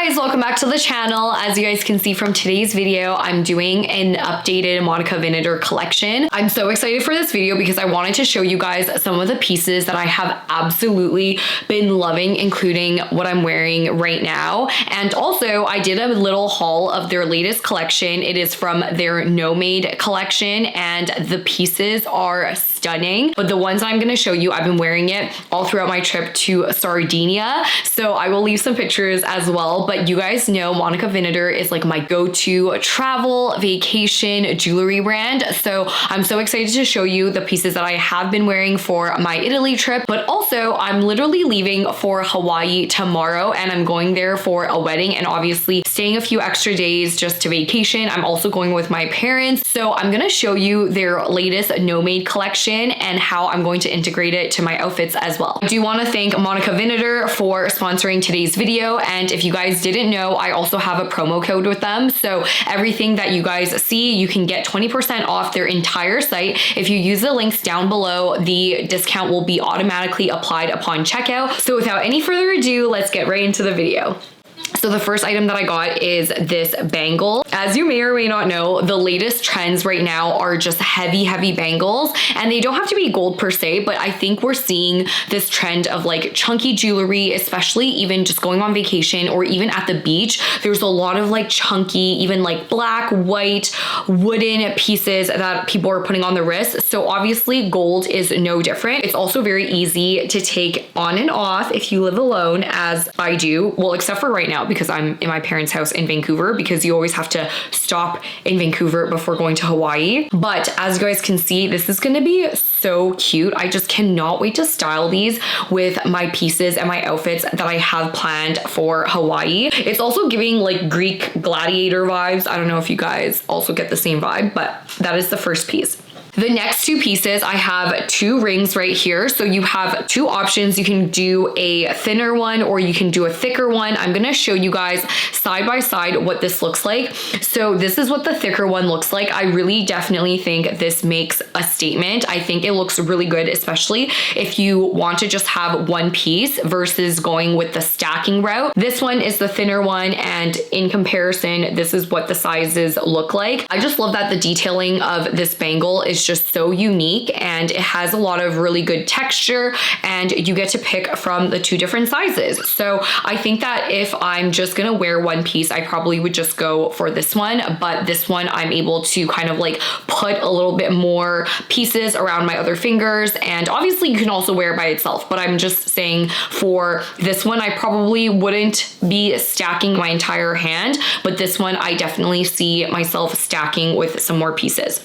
guys, welcome back to the channel. As you guys can see from today's video, I'm doing an updated Monica Vinader collection. I'm so excited for this video because I wanted to show you guys some of the pieces that I have absolutely been loving, including what I'm wearing right now. And also I did a little haul of their latest collection. It is from their Nomade collection and the pieces are stunning. But the ones I'm gonna show you, I've been wearing it all throughout my trip to Sardinia. So I will leave some pictures as well. But you guys know Monica Vinader is like my go-to travel, vacation, jewelry brand. So I'm so excited to show you the pieces that I have been wearing for my Italy trip. But also I'm literally leaving for Hawaii tomorrow and I'm going there for a wedding and obviously staying a few extra days just to vacation. I'm also going with my parents. So I'm gonna show you their latest Nomade collection and how I'm going to integrate it to my outfits as well. I do want to thank Monica Vinader for sponsoring today's video, and if you guys didn't know, I also have a promo code with them. So everything that you guys see, you can get 20% off their entire site. If you use the links down below, the discount will be automatically applied upon checkout. So without any further ado, let's get right into the video. So the first item that I got is this bangle. As you may or may not know, the latest trends right now are just heavy bangles, and they don't have to be gold per se, but I think we're seeing this trend of like chunky jewelry, especially even just going on vacation or even at the beach. There's a lot of like chunky, even like black, white, wooden pieces that people are putting on the wrist. So obviously gold is no different. It's also very easy to take on and off if you live alone, as I do. Well, except for right now, because I'm in my parents' house in Vancouver, because you always have to stop in Vancouver before going to Hawaii. But as you guys can see, this is gonna be so cute. I just cannot wait to style these with my pieces and my outfits that I have planned for Hawaii. It's also giving like Greek gladiator vibes. I don't know if you guys also get the same vibe, but that is the first piece. The next two pieces, I have two rings right here. So you have two options. You can do a thinner one or you can do a thicker one. I'm gonna show you guys side by side what this looks like. So this is what the thicker one looks like. I really definitely think this makes a statement. I think it looks really good, especially if you want to just have one piece versus going with the stacking route. This one is the thinner one, and in comparison, this is what the sizes look like. I just love that the detailing of this bangle is just so unique and it has a lot of really good texture, and you get to pick from the two different sizes. So I think that if I'm just gonna wear one piece, I probably would just go for this one, but this one I'm able to kind of like put a little bit more pieces around my other fingers, and obviously you can also wear it by itself, but I'm just saying for this one I probably wouldn't be stacking my entire hand, but this one I definitely see myself stacking with some more pieces.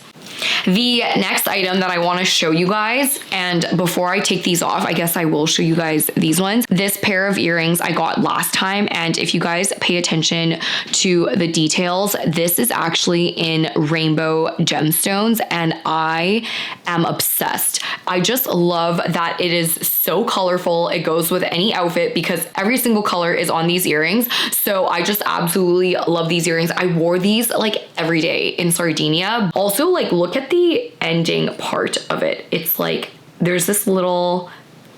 The next item that I want to show you guys, and before I take these off, I guess I will show you guys these ones. This pair of earrings I got last time, and if you guys pay attention to the details, this is actually in rainbow gemstones, and I am obsessed. I just love that it is so colorful. It goes with any outfit because every single color is on these earrings. So I just absolutely love these earrings. I wore these like every day in Sardinia. Also, like, look at the ending part of it. It's like there's this little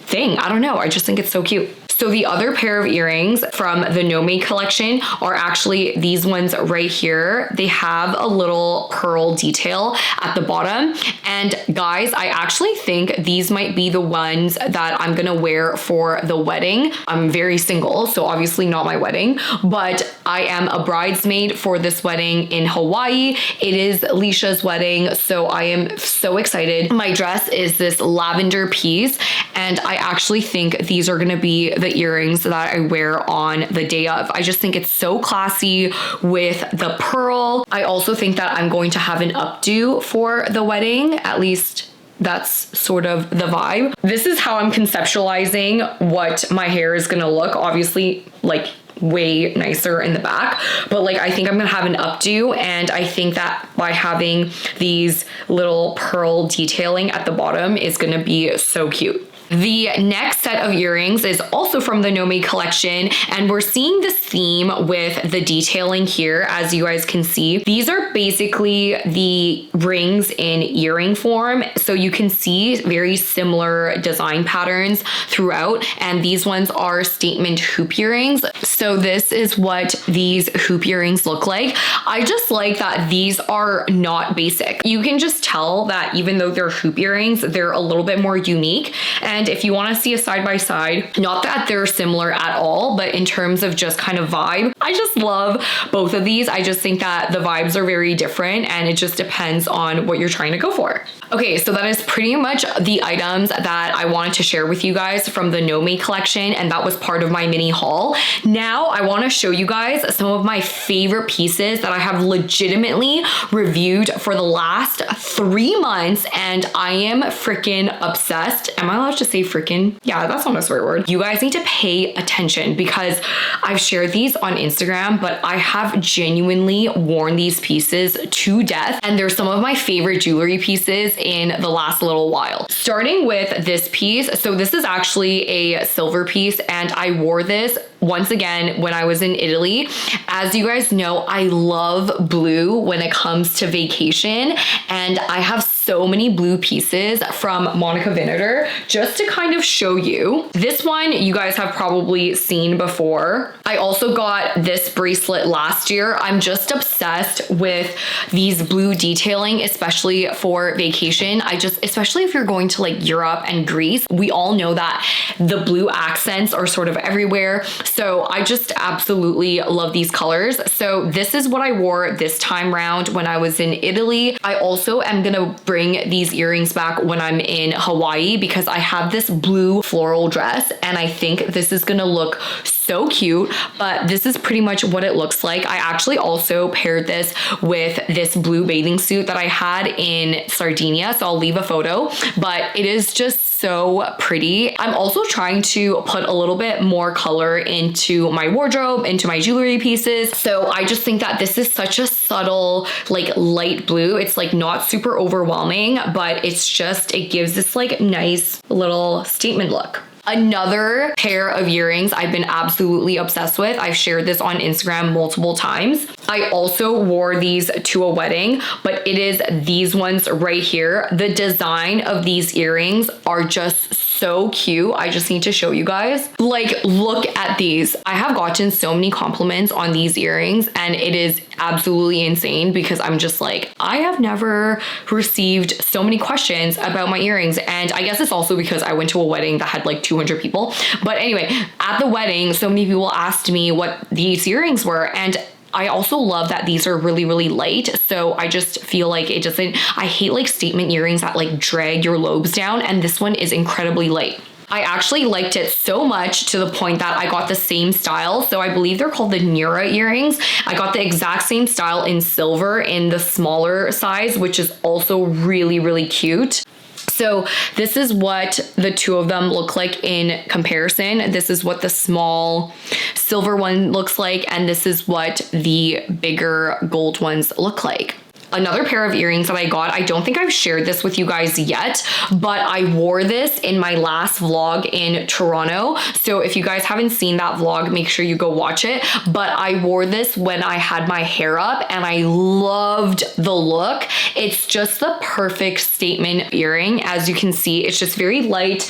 thing. I don't know. I just think it's so cute. So the other pair of earrings from the Nomade collection are actually these ones right here. They have a little pearl detail at the bottom. And guys, I actually think these might be the ones that I'm gonna wear for the wedding. I'm very single, so obviously not my wedding, but I am a bridesmaid for this wedding in Hawaii. It is Leisha's wedding, so I am so excited. My dress is this lavender piece, and I actually think these are gonna be the earrings that I wear on the day of. I just think it's so classy with the pearl. I also think that I'm going to have an updo for the wedding. At least that's sort of the vibe. This is how I'm conceptualizing what my hair is gonna look. Obviously, like way nicer in the back, but like I think I'm gonna have an updo, and I think that by having these little pearl detailing at the bottom is gonna be so cute. The next set of earrings is also from the Nomade collection, and we're seeing this theme with the detailing here, as you guys can see. These are basically the rings in earring form, so you can see very similar design patterns throughout, and these ones are statement hoop earrings. So this is what these hoop earrings look like. I just like that these are not basic. You can just tell that even though they're hoop earrings, they're a little bit more unique. And if you want to see a side by side, not that they're similar at all, but in terms of just kind of vibe, I just love both of these. I just think that the vibes are very different, and it just depends on what you're trying to go for. Okay, so that is pretty much the items that I wanted to share with you guys from the Nomade collection, and that was part of my mini haul. Now I want to show you guys some of my favorite pieces that I have legitimately reviewed for the last 3 months, and I am freaking obsessed. Am I allowed to say freaking? Yeah, that's not a swear word. You guys need to pay attention because I've shared these on Instagram, but I have genuinely worn these pieces to death, and they're some of my favorite jewelry pieces in the last little while. Starting with this piece. So this is actually a silver piece, and I wore this once again when I was in Italy. As you guys know, I love blue when it comes to vacation, and I have so many blue pieces from Monica Vinader. Just to kind of show you, this one you guys have probably seen before. I also got this bracelet last year. I'm just obsessed with these blue detailing, especially for vacation. Especially if you're going to like Europe and Greece, we all know that the blue accents are sort of everywhere. So I just absolutely love these colors. So this is what I wore this time round when I was in Italy. I also am gonna bring these earrings back when I'm in Hawaii because I have this blue floral dress, and I think this is gonna look so cute. But this is pretty much what it looks like. I actually also paired this with this blue bathing suit that I had in Sardinia, so I'll leave a photo, but it is just so pretty. I'm also trying to put a little bit more color into my wardrobe, into my jewelry pieces. So I just think that this is such a subtle, like light blue. It's like not super overwhelming, but it's just, it gives this like nice little statement look. Another pair of earrings I've been absolutely obsessed with. I've shared this on Instagram multiple times. I also wore these to a wedding, but it is these ones right here. The design of these earrings are just so cute. I just need to show you guys. Like, look at these. I have gotten so many compliments on these earrings, and it is absolutely insane because I'm just like, I have never received so many questions about my earrings. And I guess it's also because I went to a wedding that had like 200 people. But anyway, at the wedding, so many people asked me what these earrings were, and I also love that these are really, really light. So I just feel like it doesn't, I hate like statement earrings that like drag your lobes down, and this one is incredibly light. I actually liked it so much to the point that I got the same style. So I believe they're called the Nura earrings. I got the exact same style in silver in the smaller size, which is also really, really cute. So this is what the two of them look like in comparison. This is what the small silver one looks like, and this is what the bigger gold ones look like. Another pair of earrings that I got, I don't think I've shared this with you guys yet, but I wore this in my last vlog in Toronto. So if you guys haven't seen that vlog, make sure you go watch it. But I wore this when I had my hair up, and I loved the look. It's just the perfect statement earring. As you can see, it's just very light.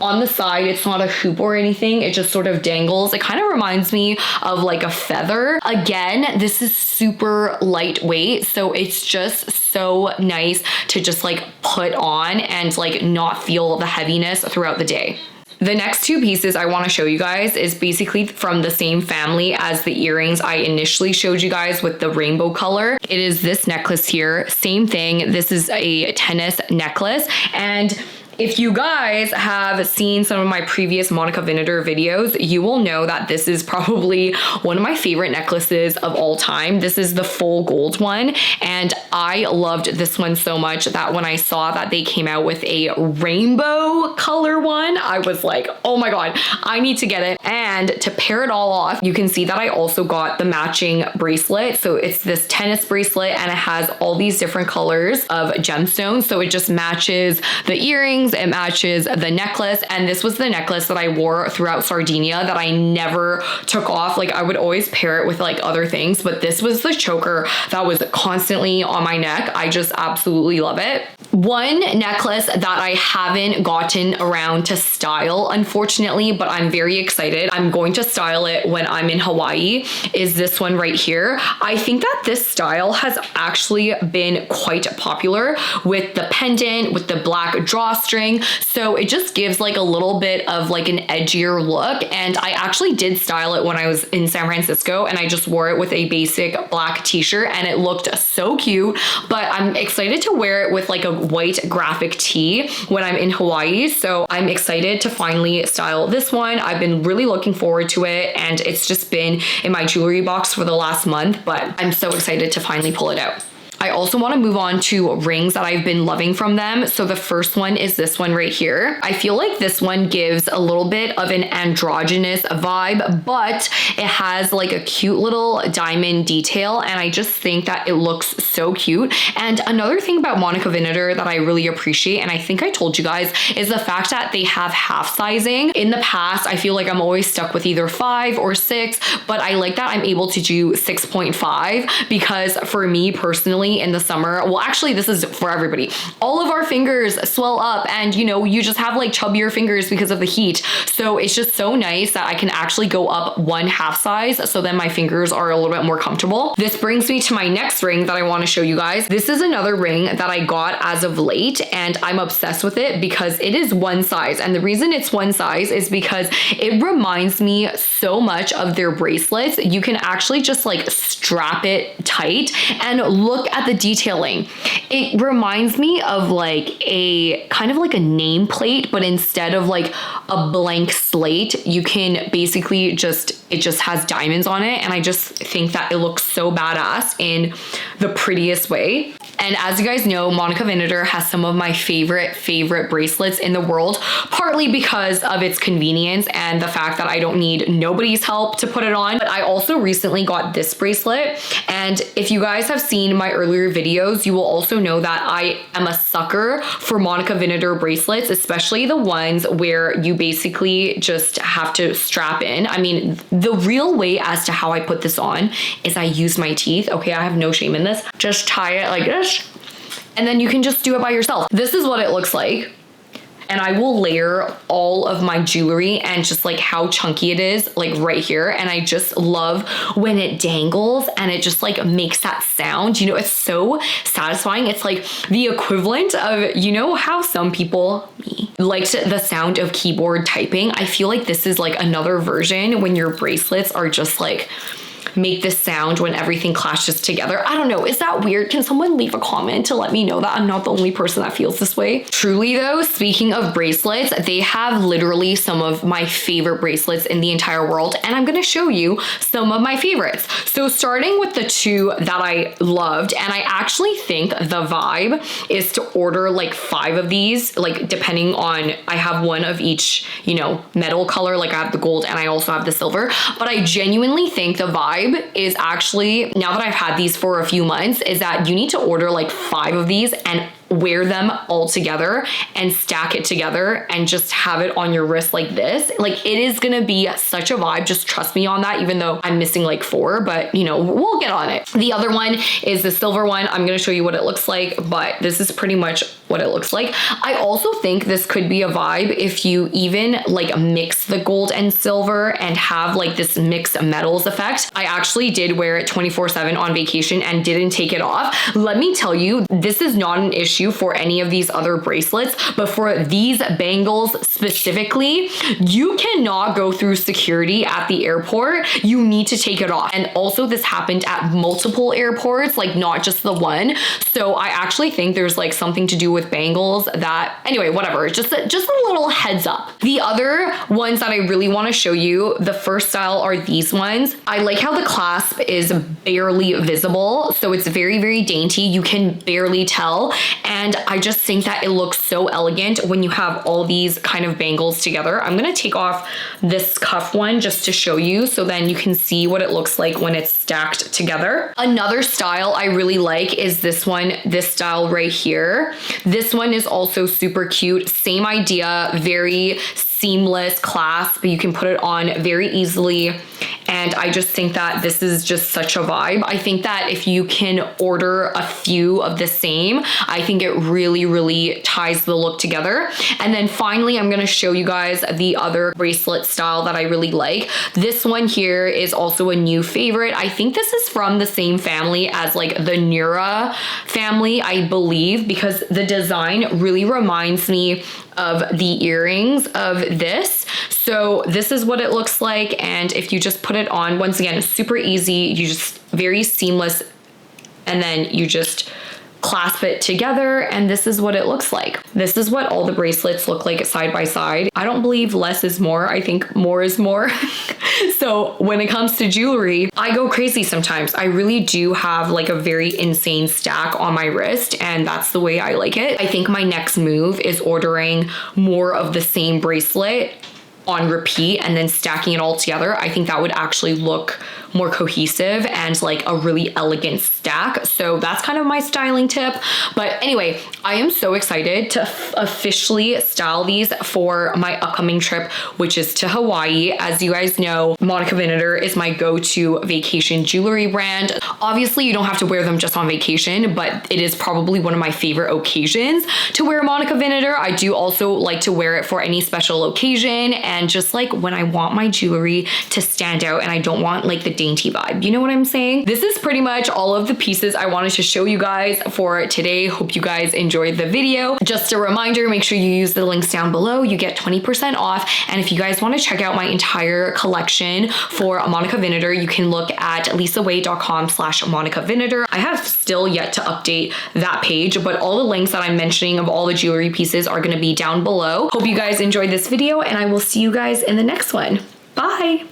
On the side, it's not a hoop or anything. It just sort of dangles. It kind of reminds me of like a feather. Again, this is super lightweight, so it's just so nice to just like put on and like not feel the heaviness throughout the day. The next two pieces I want to show you guys is basically from the same family as the earrings I initially showed you guys with the rainbow color. It is this necklace here. Same thing. This is a tennis necklace, and if you guys have seen some of my previous Monica Vinader videos, you will know that this is probably one of my favorite necklaces of all time. This is the full gold one, and I loved this one so much that when I saw that they came out with a rainbow color one, I was like, oh my god, I need to get it. And to pair it all off, you can see that I also got the matching bracelet. So it's this tennis bracelet, and it has all these different colors of gemstones, so it just matches the earrings earrings, it matches the necklace, and this was the necklace that I wore throughout Sardinia that I never took off. Like I would always pair it with like other things, but this was the choker that was constantly on my neck. I just absolutely love it. One necklace that I haven't gotten around to style, unfortunately, but I'm very excited. I'm going to style it when I'm in Hawaii, is this one right here. I think that this style has actually been quite popular with the pendant, with the black drawstring. So it just gives like a little bit of like an edgier look. And I actually did style it when I was in San Francisco, and I just wore it with a basic black t-shirt and it looked so cute. But I'm excited to wear it with like a white graphic tee when I'm in Hawaii. So I'm excited to finally style this one. I've been really looking forward to it, and it's just been in my jewelry box for the last month, but I'm so excited to finally pull it out. I also want to move on to rings that I've been loving from them. So the first one is this one right here. I feel like this one gives a little bit of an androgynous vibe, but it has like a cute little diamond detail, and I just think that it looks so cute. And another thing about Monica Vinader that I really appreciate, and I think I told you guys, is the fact that they have half sizing. In the past, I feel like I'm always stuck with either 5 or 6, but I like that I'm able to do 6.5 because for me personally, in the summer, well, actually this is for everybody, all of our fingers swell up, and you know, you just have like chubbier fingers because of the heat. So it's just so nice that I can actually go up 1/2 size, so then my fingers are a little bit more comfortable. This brings me to my next ring that I want to show you guys. This is another ring that I got as of late, and I'm obsessed with it because it is one size. And the reason it's one size is because it reminds me so much of their bracelets. You can actually just like strap it tight and look at the detailing. It reminds me of like a kind of like a nameplate, but instead of like a blank slate, you can basically it just has diamonds on it. And I just think that it looks so badass in the prettiest way. And as you guys know, Monica Vinader has some of my favorite bracelets in the world, partly because of its convenience and the fact that I don't need nobody's help to put it on. But I also recently got this bracelet, and if you guys have seen my earlier videos, you will also know that I am a sucker for Monica Vinader bracelets, especially the ones where you basically just have to strap in. I mean, the real way as to how I put this on is I use my teeth. Okay, I have no shame in this. Just tie it like this, and then you can just do it by yourself. This is what it looks like. And I will layer all of my jewelry and just like how chunky it is, like right here. And I just love when it dangles and it just like makes that sound. You know, it's so satisfying. It's like the equivalent of, you know how some people, me, liked the sound of keyboard typing. I feel like this is like another version when your bracelets are just like make this sound when everything clashes together. I don't know. Is that weird? Can someone leave a comment to let me know that I'm not the only person that feels this way? Truly though, speaking of bracelets, they have literally some of my favorite bracelets in the entire world, and I'm gonna show you some of my favorites. So starting with the 2 that I loved, and I actually think the vibe is to order like 5 of these, like depending on, I have one of each, you know, metal color, like I have the gold and I also have the silver, but I genuinely think the vibe is actually, now that I've had these for a few months, is that you need to order like 5 of these and wear them all together and stack it together and just have it on your wrist like this. Like it is gonna be such a vibe. Just trust me on that, even though I'm missing like 4, but you know, we'll get on it. The other one is the silver one. I'm gonna show you what it looks like, but this is pretty much what it looks like. I also think this could be a vibe if you even like mix the gold and silver and have like this mixed metals effect. I actually did wear it 24/7 on vacation and didn't take it off. Let me tell you, this is not an issue for any of these other bracelets, but for these bangles specifically, you cannot go through security at the airport. You need to take it off. And also this happened at multiple airports, like not just the one. So I actually think there's like something to do with bangles that, anyway, whatever, just a little heads up. The other ones that I really want to show you, the first style are these ones. I like how the clasp is barely visible. So it's very, very dainty. You can barely tell. And And I just think that it looks so elegant when you have all these kind of bangles together. I'm gonna take off this cuff one just to show you, so then you can see what it looks like when it's stacked together. Another style I really like is this one, this style right here. This one is also super cute. Same idea, very seamless clasp, but you can put it on very easily. And I just think that this is just such a vibe. I think that if you can order a few of the same, I think it really, really ties the look together. And then finally, I'm gonna show you guys the other bracelet style that I really like. This one here is also a new favorite. I think this is from the same family as like the Nura family, I believe, because the design really reminds me of the earrings of this. So this is what it looks like. And if you just put it on, once again, it's super easy. You just very seamless. And then you just clasp it together, and this is what it looks like. This is what all the bracelets look like side by side. I don't believe less is more. I think more is more. So when it comes to jewelry, I go crazy sometimes. I really do have like a very insane stack on my wrist, and that's the way I like it. I think my next move is ordering more of the same bracelet on repeat and then stacking it all together. I think that would actually look more cohesive and like a really elegant stack. So that's kind of my styling tip. But anyway, I am so excited to officially style these for my upcoming trip, which is to Hawaii. As you guys know, Monica Vinader is my go-to vacation jewelry brand. Obviously, you don't have to wear them just on vacation, but it is probably one of my favorite occasions to wear Monica Vinader. I do also like to wear it for any special occasion, and just like when I want my jewelry to stand out and I don't want like the dainty vibe. You know what I'm saying? This is pretty much all of the pieces I wanted to show you guys for today. Hope you guys enjoyed the video. Just a reminder, make sure you use the links down below. You get 20% off. And if you guys want to check out my entire collection for Monica Vinader, you can look at lisaway.com/Monica Vinader. I have still yet to update that page, but all the links that I'm mentioning of all the jewelry pieces are going to be down below. Hope you guys enjoyed this video, and I will see you guys in the next one. Bye.